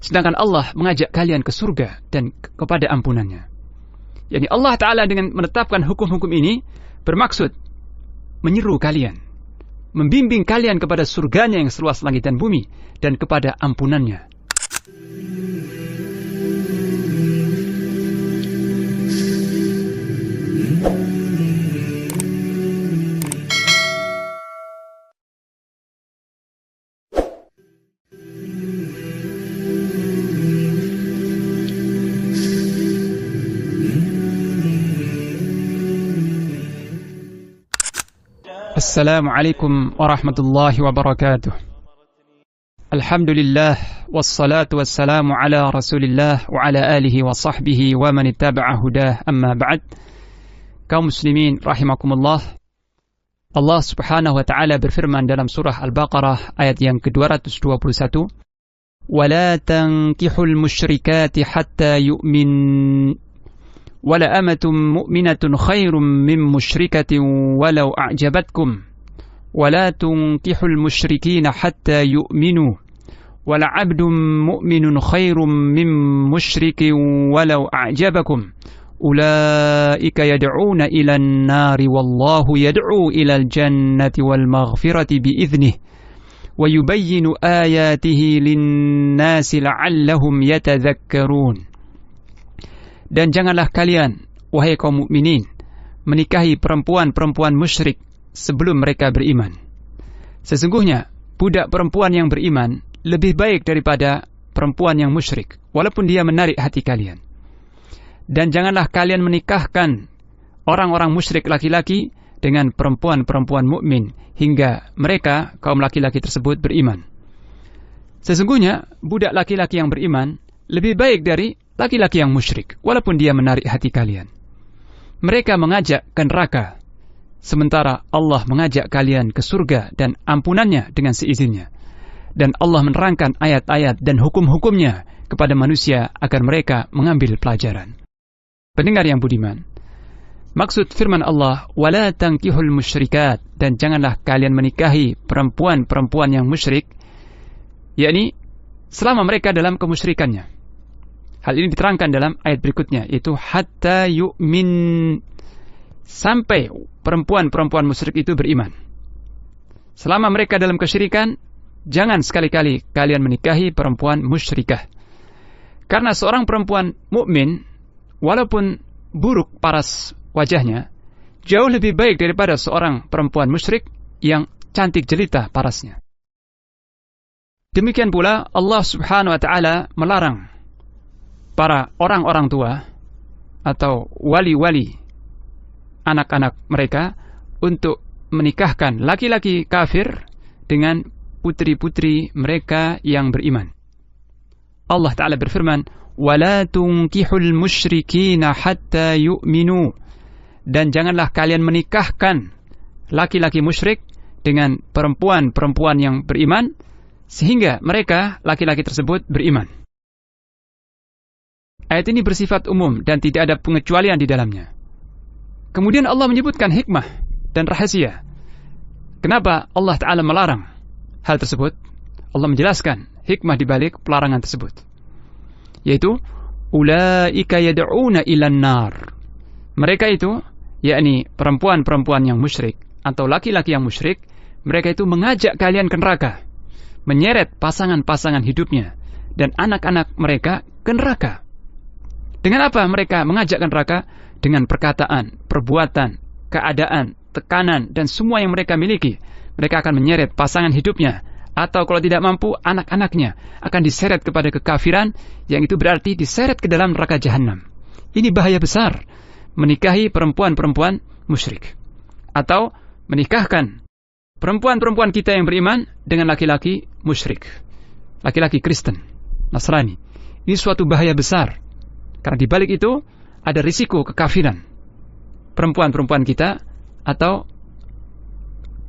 Sedangkan Allah mengajak kalian ke surga dan kepada ampunannya. Yani Allah Ta'ala dengan menetapkan hukum-hukum ini bermaksud menyeru kalian, membimbing kalian kepada surganya yang seluas langit dan bumi dan kepada ampunannya. Assalamualaikum warahmatullahi wabarakatuh. Alhamdulillah wassalatu wassalamu ala Rasulillah wa ala alihi wa sahbihi wa man ittaba'a hudah, amma ba'd. Kaum muslimin rahimakumullah. Allah Subhanahu wa taala berfirman dalam surah Al-Baqarah ayat yang ke-221, "Wala tankihul musyrikati hatta yu'min wala amatun mu'minatun khairum min musyrikatin walau a'jabatkum wala tunkihul musyrikina hatta yu'minu wala 'abdun mu'minun khairum min musyrikin walau a'jabakum ulaika yad'una ila an-nari wallahu yad'u ila al-jannati wal maghfirati bi'idhnihi wa yubayyinu ayatihi lin-nasi la'allahum yatadhakkarun." Dan janganlah kalian, wahai kaum mukminin, menikahi perempuan-perempuan musyrik sebelum mereka beriman. Sesungguhnya, budak perempuan yang beriman lebih baik daripada perempuan yang musyrik, walaupun dia menarik hati kalian. Dan janganlah kalian menikahkan orang-orang musyrik laki-laki dengan perempuan-perempuan mukmin hingga mereka, kaum laki-laki tersebut, beriman. Sesungguhnya, budak laki-laki yang beriman lebih baik dari laki-laki yang musyrik, walaupun dia menarik hati kalian. Mereka mengajak ke neraka, sementara Allah mengajak kalian ke surga dan ampunannya dengan seizinnya. Dan Allah menerangkan ayat-ayat dan hukum-hukumnya kepada manusia agar mereka mengambil pelajaran. Pendengar yang budiman, maksud firman Allah, "Wala tankihul musyrikat," dan janganlah kalian menikahi perempuan-perempuan yang musyrik, yakni selama mereka dalam kemusyrikannya. Hal ini diterangkan dalam ayat berikutnya, yaitu hatta yu'min, sampai perempuan-perempuan musyrik itu beriman. Selama mereka dalam kesyirikan, jangan sekali-kali kalian menikahi perempuan musyrikah. Karena seorang perempuan mukmin, walaupun buruk paras wajahnya, jauh lebih baik daripada seorang perempuan musyrik yang cantik jelita parasnya. Demikian pula Allah Subhanahu wa taala melarang para orang-orang tua atau wali-wali anak-anak mereka untuk menikahkan laki-laki kafir dengan putri-putri mereka yang beriman. Allah Ta'ala berfirman, "Wala tunkihul musyrikina hatta yu'minu," dan janganlah kalian menikahkan laki-laki musyrik dengan perempuan-perempuan yang beriman sehingga mereka, laki-laki tersebut, beriman. Ayat ini bersifat umum dan tidak ada pengecualian di dalamnya. Kemudian Allah menyebutkan hikmah dan rahasia. Kenapa Allah Ta'ala melarang hal tersebut? Allah menjelaskan hikmah di balik pelarangan tersebut, yaitu ulaika yad'una ilan nar. Mereka itu, yakni perempuan-perempuan yang musyrik atau laki-laki yang musyrik, mereka itu mengajak kalian ke neraka, menyeret pasangan-pasangan hidupnya dan anak-anak mereka ke neraka. Dengan apa mereka mengajak ke neraka? Dengan perkataan, perbuatan, keadaan, tekanan, dan semua yang mereka miliki. Mereka akan menyeret pasangan hidupnya, atau kalau tidak mampu, anak-anaknya akan diseret kepada kekafiran, yang itu berarti diseret ke dalam neraka jahanam. Ini bahaya besar, menikahi perempuan-perempuan musyrik, atau menikahkan perempuan-perempuan kita yang beriman dengan laki-laki musyrik, laki-laki Kristen, Nasrani. Ini suatu bahaya besar. Karena di balik itu ada risiko kekafiran perempuan-perempuan kita atau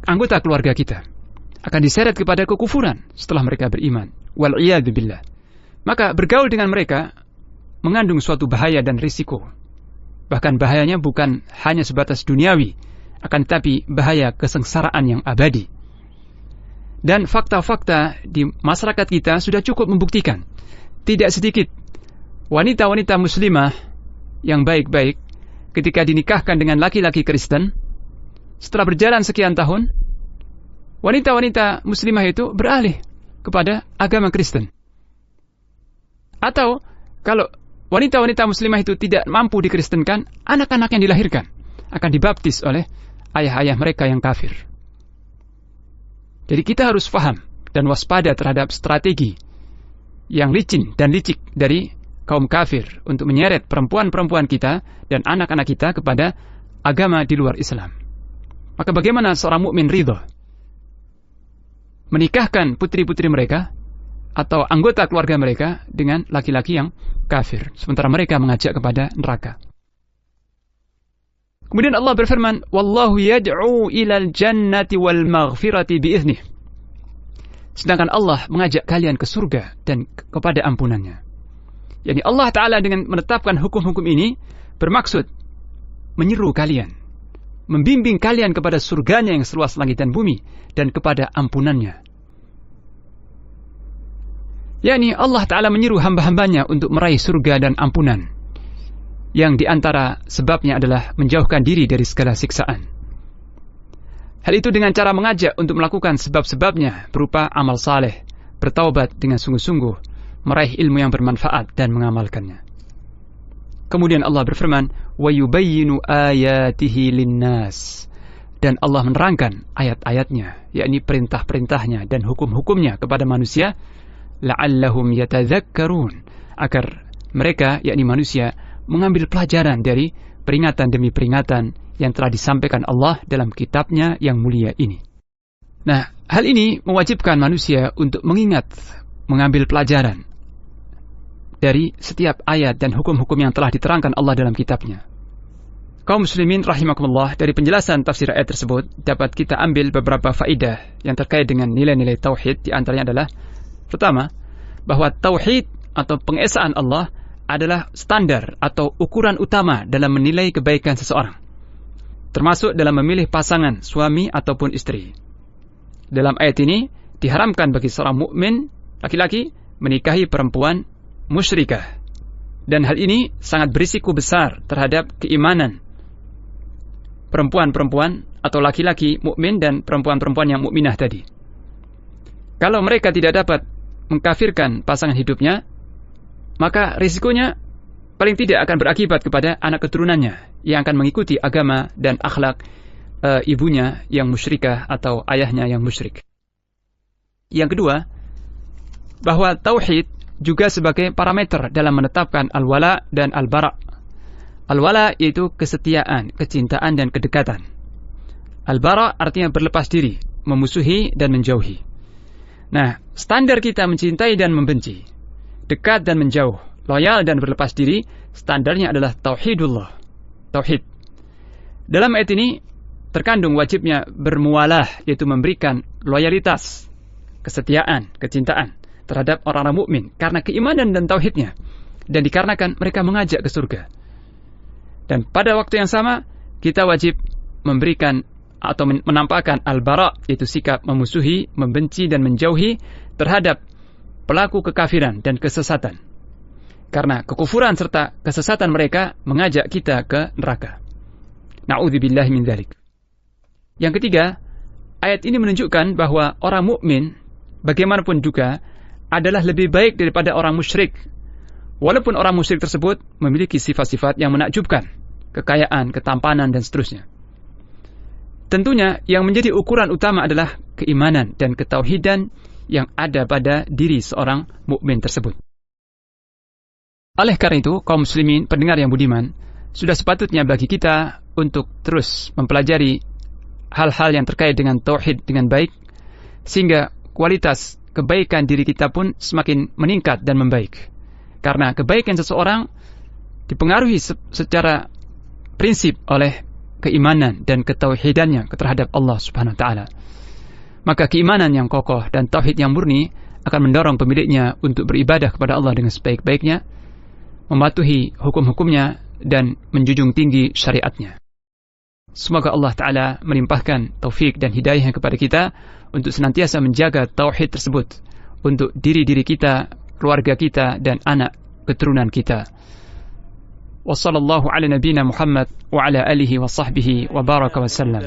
anggota keluarga kita akan diseret kepada kekufuran setelah mereka beriman. Wal'iyadu billah. Maka bergaul dengan mereka mengandung suatu bahaya dan risiko. Bahkan bahayanya bukan hanya sebatas duniawi, akan tetapi bahaya kesengsaraan yang abadi. Dan fakta-fakta di masyarakat kita sudah cukup membuktikan tidak sedikit wanita-wanita muslimah yang baik-baik ketika dinikahkan dengan laki-laki Kristen, setelah berjalan sekian tahun, wanita-wanita muslimah itu beralih kepada agama Kristen. Atau kalau wanita-wanita muslimah itu tidak mampu dikristenkan, anak-anak yang dilahirkan akan dibaptis oleh ayah-ayah mereka yang kafir. Jadi kita harus paham dan waspada terhadap strategi yang licin dan licik dari kaum kafir untuk menyeret perempuan-perempuan kita dan anak-anak kita kepada agama di luar Islam. Maka bagaimana seorang mukmin ridha menikahkan putri-putri mereka atau anggota keluarga mereka dengan laki-laki yang kafir, sementara mereka mengajak kepada neraka. Kemudian Allah berfirman, "Wallahu yad'u ilal jannati wal maghfirati bi'iznih." Sedangkan Allah mengajak kalian ke surga dan kepada ampunannya. Yani Allah Ta'ala dengan menetapkan hukum-hukum ini bermaksud menyeru kalian, membimbing kalian kepada surganya yang seluas langit dan bumi dan kepada ampunannya. Yani Allah Ta'ala menyeru hamba-hambanya untuk meraih surga dan ampunan, yang diantara sebabnya adalah menjauhkan diri dari segala siksaan. Hal itu dengan cara mengajak untuk melakukan sebab-sebabnya berupa amal saleh, bertaubat dengan sungguh-sungguh, meraih ilmu yang bermanfaat dan mengamalkannya. Kemudian Allah berfirman, "Wa yubayyinu ayatihi linnas." Dan Allah menerangkan ayat-ayatnya, yakni perintah-perintahnya dan hukum-hukumnya kepada manusia, la'allahum yatadzakkarun, agar mereka, yakni manusia, mengambil pelajaran dari peringatan demi peringatan yang telah disampaikan Allah dalam kitabnya yang mulia ini. Nah, hal ini mewajibkan manusia untuk mengingat, mengambil pelajaran dari setiap ayat dan hukum-hukum yang telah diterangkan Allah dalam kitabnya. Kaum muslimin rahimakumullah, dari penjelasan tafsir ayat tersebut dapat kita ambil beberapa faedah yang terkait dengan nilai-nilai tauhid. Di antaranya adalah, pertama, bahwa tauhid atau pengesaan Allah adalah standar atau ukuran utama dalam menilai kebaikan seseorang, termasuk dalam memilih pasangan suami ataupun istri. Dalam ayat ini diharamkan bagi seorang mukmin laki-laki menikahi perempuan musyrikah, dan hal ini sangat berisiko besar terhadap keimanan perempuan-perempuan atau laki-laki mukmin dan perempuan-perempuan yang mukminah tadi. Kalau mereka tidak dapat mengkafirkan pasangan hidupnya, maka risikonya paling tidak akan berakibat kepada anak keturunannya yang akan mengikuti agama dan akhlak ibunya yang musyrikah atau ayahnya yang musyrik. Yang kedua, bahwa tauhid juga sebagai parameter dalam menetapkan al-wala dan al-bara. Al-wala yaitu kesetiaan, kecintaan dan kedekatan. Al-bara artinya berlepas diri, memusuhi dan menjauhi. Nah, standar kita mencintai dan membenci, dekat dan menjauh, loyal dan berlepas diri, standarnya adalah tauhidullah, tauhid. Dalam ayat ini terkandung wajibnya bermualah, yaitu memberikan loyalitas, kesetiaan, kecintaan terhadap orang-orang mukmin karena keimanan dan tauhidnya, dan dikarenakan mereka mengajak ke surga. Dan pada waktu yang sama kita wajib memberikan atau menampakkan al-bara, yaitu sikap memusuhi, membenci dan menjauhi terhadap pelaku kekafiran dan kesesatan, karena kekufuran serta kesesatan mereka mengajak kita ke neraka. Na'udzubillahi min dzalik. Yang ketiga, ayat ini menunjukkan bahwa orang mukmin bagaimanapun juga adalah lebih baik daripada orang musyrik, walaupun orang musyrik tersebut memiliki sifat-sifat yang menakjubkan, kekayaan, ketampanan dan seterusnya. Tentunya yang menjadi ukuran utama adalah keimanan dan ketauhidan yang ada pada diri seorang mukmin tersebut. Oleh karena itu, kaum muslimin pendengar yang budiman, sudah sepatutnya bagi kita untuk terus mempelajari hal-hal yang terkait dengan tauhid dengan baik, sehingga kualitas kebaikan diri kita pun semakin meningkat dan membaik. Karena kebaikan seseorang dipengaruhi secara prinsip oleh keimanan dan ketauhidannya terhadap Allah Subhanahu wa taala. Maka keimanan yang kokoh dan tauhid yang murni akan mendorong pemiliknya untuk beribadah kepada Allah dengan sebaik-baiknya, mematuhi hukum-hukumnya dan menjunjung tinggi syariatnya. Semoga Allah Ta'ala melimpahkan taufik dan hidayah kepada kita untuk senantiasa menjaga tauhid tersebut untuk diri-diri kita, keluarga kita, dan anak keturunan kita. Wassallallahu ala nabiyina Muhammad wa ala alihi wa sahbihi wa baraka wa sallam.